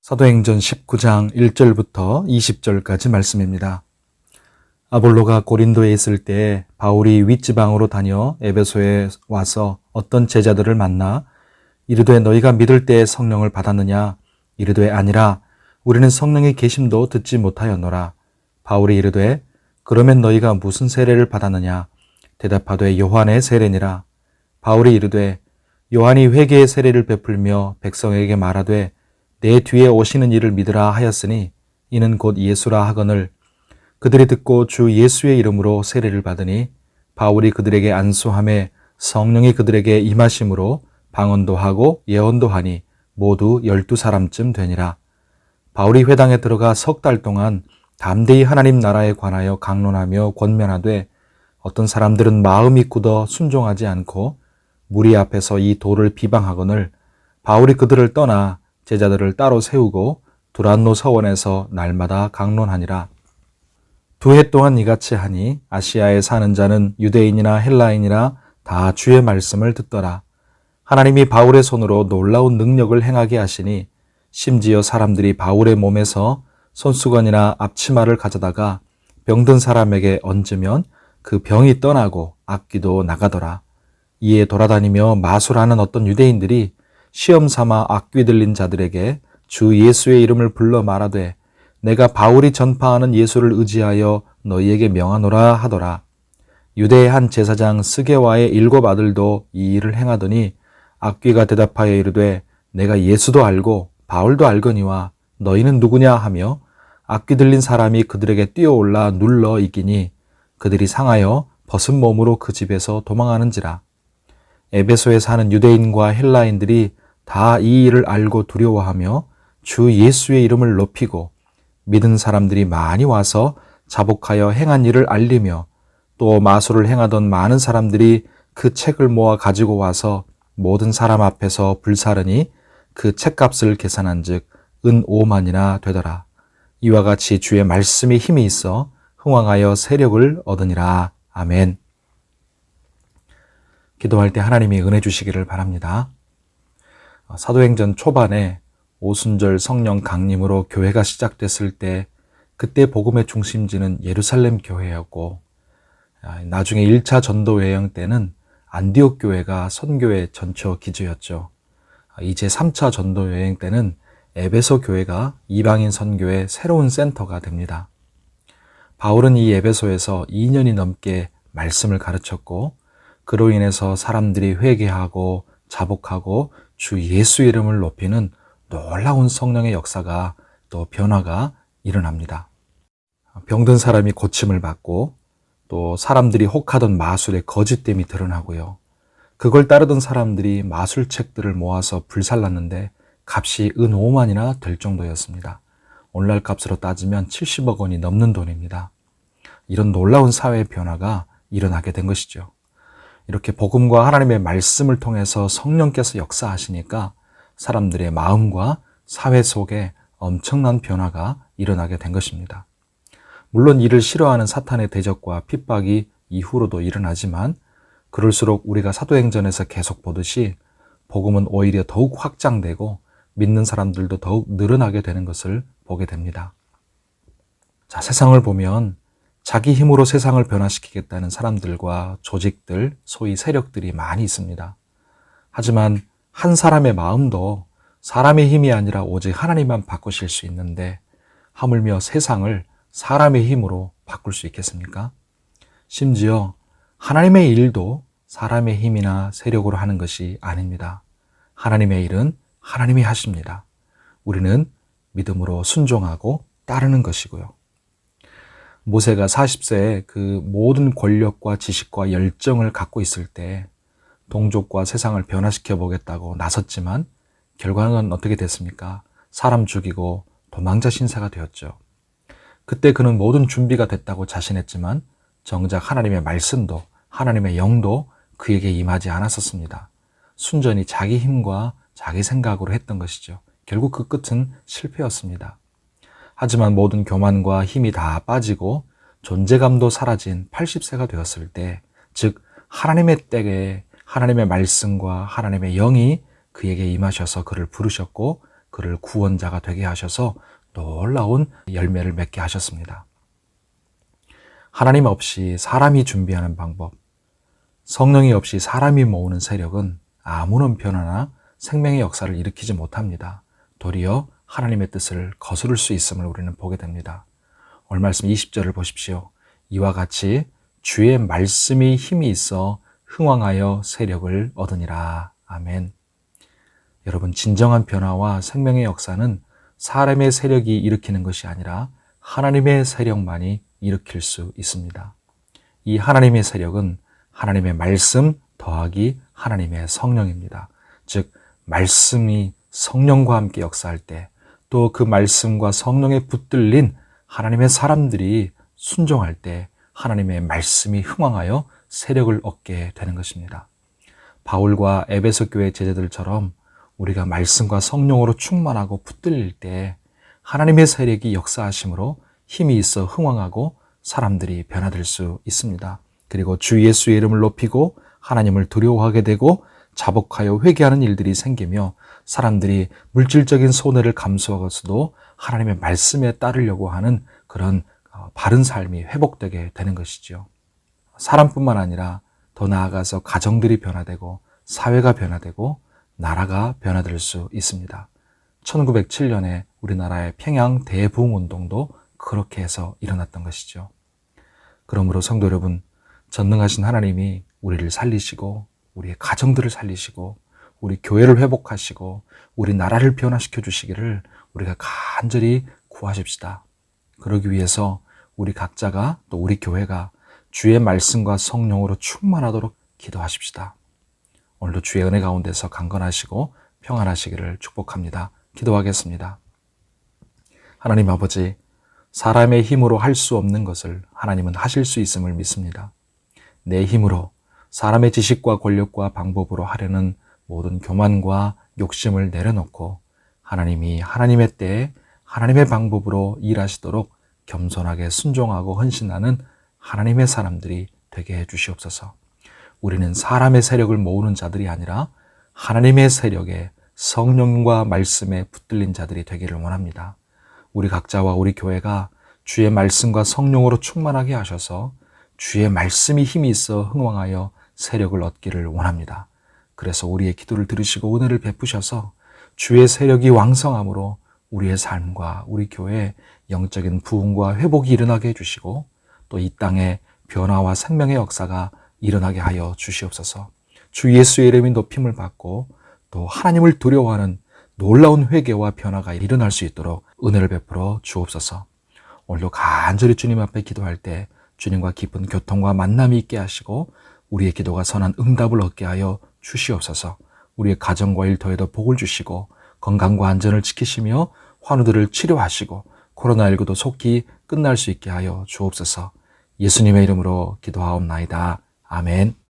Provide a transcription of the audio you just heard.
사도행전 19장 1절부터 20절까지 말씀입니다. 아볼로가 고린도에 있을 때 바울이 윗지방으로 다녀 에베소에 와서 어떤 제자들을 만나 이르되 너희가 믿을 때 성령을 받았느냐? 이르되 아니라 우리는 성령의 계심도 듣지 못하였노라. 바울이 이르되 그러면 너희가 무슨 세례를 받았느냐? 대답하되 요한의 세례니라. 바울이 이르되 요한이 회개의 세례를 베풀며 백성에게 말하되 내 뒤에 오시는 이를 믿으라 하였으니 이는 곧 예수라 하거늘 그들이 듣고 주 예수의 이름으로 세례를 받으니 바울이 그들에게 안수하매 성령이 그들에게 임하심으로 방언도 하고 예언도 하니 모두 12사람쯤 되니라. 바울이 회당에 들어가 석 달 동안 담대히 하나님 나라에 관하여 강론하며 권면하되 어떤 사람들은 마음이 굳어 순종하지 않고 무리 앞에서 이 도를 비방하거늘 바울이 그들을 떠나 제자들을 따로 세우고 두란노 서원에서 날마다 강론하니라. 2해 동안 이같이 하니 아시아에 사는 자는 유대인이나 헬라인이나 다 주의 말씀을 듣더라. 하나님이 바울의 손으로 놀라운 능력을 행하게 하시니 심지어 사람들이 바울의 몸에서 손수건이나 앞치마를 가져다가 병든 사람에게 얹으면 그 병이 떠나고 악귀도 나가더라. 이에 돌아다니며 마술하는 어떤 유대인들이 시험 삼아 악귀 들린 자들에게 주 예수의 이름을 불러 말하되 내가 바울이 전파하는 예수를 의지하여 너희에게 명하노라 하더라. 유대의 한 제사장 스게와의 7 아들도 이 일을 행하더니 악귀가 대답하여 이르되 내가 예수도 알고 바울도 알거니와 너희는 누구냐 하며 악귀 들린 사람이 그들에게 뛰어올라 눌러 이기니 그들이 상하여 벗은 몸으로 그 집에서 도망하는지라. 에베소에 사는 유대인과 헬라인들이 다 이 일을 알고 두려워하며 주 예수의 이름을 높이고 믿은 사람들이 많이 와서 자복하여 행한 일을 알리며 또 마술을 행하던 많은 사람들이 그 책을 모아 가지고 와서 모든 사람 앞에서 불사르니 그 책값을 계산한 즉 은 5만이나 되더라. 이와 같이 주의 말씀에 힘이 있어 흥왕하여 세력을 얻으니라. 아멘. 기도할 때 하나님이 은혜 주시기를 바랍니다. 사도행전 초반에 오순절 성령 강림으로 교회가 시작됐을 때 그때 복음의 중심지는 예루살렘 교회였고 나중에 1차 전도 여행 때는 안디옥 교회가 선교의 전초 기지였죠. 이제 3차 전도 여행 때는 에베소 교회가 이방인 선교의 새로운 센터가 됩니다. 바울은 이 에베소에서 2년이 넘게 말씀을 가르쳤고 그로 인해서 사람들이 회개하고 자복하고 주 예수 이름을 높이는 놀라운 성령의 역사가 또 변화가 일어납니다. 병든 사람이 고침을 받고 또 사람들이 혹하던 마술의 거짓됨이 드러나고요. 그걸 따르던 사람들이 마술책들을 모아서 불살랐는데 값이 은 5만이나 될 정도였습니다. 오늘날 값으로 따지면 70억 원이 넘는 돈입니다. 이런 놀라운 사회의 변화가 일어나게 된 것이죠. 이렇게 복음과 하나님의 말씀을 통해서 성령께서 역사하시니까 사람들의 마음과 사회 속에 엄청난 변화가 일어나게 된 것입니다. 물론 이를 싫어하는 사탄의 대적과 핍박이 이후로도 일어나지만 그럴수록 우리가 사도행전에서 계속 보듯이 복음은 오히려 더욱 확장되고 믿는 사람들도 더욱 늘어나게 되는 것을 보게 됩니다. 자, 세상을 보면 자기 힘으로 세상을 변화시키겠다는 사람들과 조직들, 소위 세력들이 많이 있습니다. 하지만 한 사람의 마음도 사람의 힘이 아니라 오직 하나님만 바꾸실 수 있는데 하물며 세상을 사람의 힘으로 바꿀 수 있겠습니까? 심지어 하나님의 일도 사람의 힘이나 세력으로 하는 것이 아닙니다. 하나님의 일은 하나님이 하십니다. 우리는 믿음으로 순종하고 따르는 것이고요. 모세가 40세에 그 모든 권력과 지식과 열정을 갖고 있을 때 동족과 세상을 변화시켜 보겠다고 나섰지만 결과는 어떻게 됐습니까? 사람 죽이고 도망자 신사가 되었죠. 그때 그는 모든 준비가 됐다고 자신했지만 정작 하나님의 말씀도 하나님의 영도 그에게 임하지 않았었습니다. 순전히 자기 힘과 자기 생각으로 했던 것이죠. 결국 그 끝은 실패였습니다. 하지만 모든 교만과 힘이 다 빠지고 존재감도 사라진 80세가 되었을 때, 즉 하나님의 때에 하나님의 말씀과 하나님의 영이 그에게 임하셔서 그를 부르셨고 그를 구원자가 되게 하셔서 놀라운 열매를 맺게 하셨습니다. 하나님 없이 사람이 준비하는 방법, 성령이 없이 사람이 모으는 세력은 아무런 변화나 생명의 역사를 일으키지 못합니다. 도리어 하나님의 뜻을 거스를 수 있음을 우리는 보게 됩니다. 오늘 말씀 20절을 보십시오. 이와 같이 주의 말씀이 힘이 있어 흥왕하여 세력을 얻으니라. 아멘. 여러분, 진정한 변화와 생명의 역사는 사람의 세력이 일으키는 것이 아니라 하나님의 세력만이 일으킬 수 있습니다. 이 하나님의 세력은 하나님의 말씀 더하기 하나님의 성령입니다. 즉, 말씀이 성령과 함께 역사할 때, 또 그 말씀과 성령에 붙들린 하나님의 사람들이 순종할 때 하나님의 말씀이 흥왕하여 세력을 얻게 되는 것입니다. 바울과 에베소 교회 제자들처럼 우리가 말씀과 성령으로 충만하고 붙들릴 때 하나님의 세력이 역사하심으로 힘이 있어 흥왕하고 사람들이 변화될 수 있습니다. 그리고 주 예수의 이름을 높이고 하나님을 두려워하게 되고 자복하여 회개하는 일들이 생기며 사람들이 물질적인 손해를 감수하고서도 하나님의 말씀에 따르려고 하는 그런 바른 삶이 회복되게 되는 것이죠. 사람뿐만 아니라 더 나아가서 가정들이 변화되고 사회가 변화되고 나라가 변화될 수 있습니다. 1907년에 우리나라의 평양 대부흥운동도 그렇게 해서 일어났던 것이죠. 그러므로 성도 여러분, 전능하신 하나님이 우리를 살리시고 우리의 가정들을 살리시고 우리 교회를 회복하시고 우리 나라를 변화시켜 주시기를 우리가 간절히 구하십시다. 그러기 위해서 우리 각자가 또 우리 교회가 주의 말씀과 성령으로 충만하도록 기도하십시다. 오늘도 주의 은혜 가운데서 강건하시고 평안하시기를 축복합니다. 기도하겠습니다. 하나님 아버지, 사람의 힘으로 할 수 없는 것을 하나님은 하실 수 있음을 믿습니다. 내 힘으로 사람의 지식과 권력과 방법으로 하려는 모든 교만과 욕심을 내려놓고 하나님이 하나님의 때에 하나님의 방법으로 일하시도록 겸손하게 순종하고 헌신하는 하나님의 사람들이 되게 해 주시옵소서. 우리는 사람의 세력을 모으는 자들이 아니라 하나님의 세력에 성령과 말씀에 붙들린 자들이 되기를 원합니다. 우리 각자와 우리 교회가 주의 말씀과 성령으로 충만하게 하셔서 주의 말씀이 힘이 있어 흥왕하여 세력을 얻기를 원합니다. 그래서 우리의 기도를 들으시고 은혜를 베푸셔서 주의 세력이 왕성함으로 우리의 삶과 우리 교회에 영적인 부흥과 회복이 일어나게 해주시고 또 이 땅에 변화와 생명의 역사가 일어나게 하여 주시옵소서. 주 예수의 이름이 높임을 받고 또 하나님을 두려워하는 놀라운 회개와 변화가 일어날 수 있도록 은혜를 베풀어 주옵소서. 오늘도 간절히 주님 앞에 기도할 때 주님과 깊은 교통과 만남이 있게 하시고 우리의 기도가 선한 응답을 얻게 하여 주시옵소서. 우리의 가정과 일터에도 복을 주시고 건강과 안전을 지키시며 환우들을 치료하시고 코로나19도 속히 끝날 수 있게 하여 주옵소서. 예수님의 이름으로 기도하옵나이다. 아멘.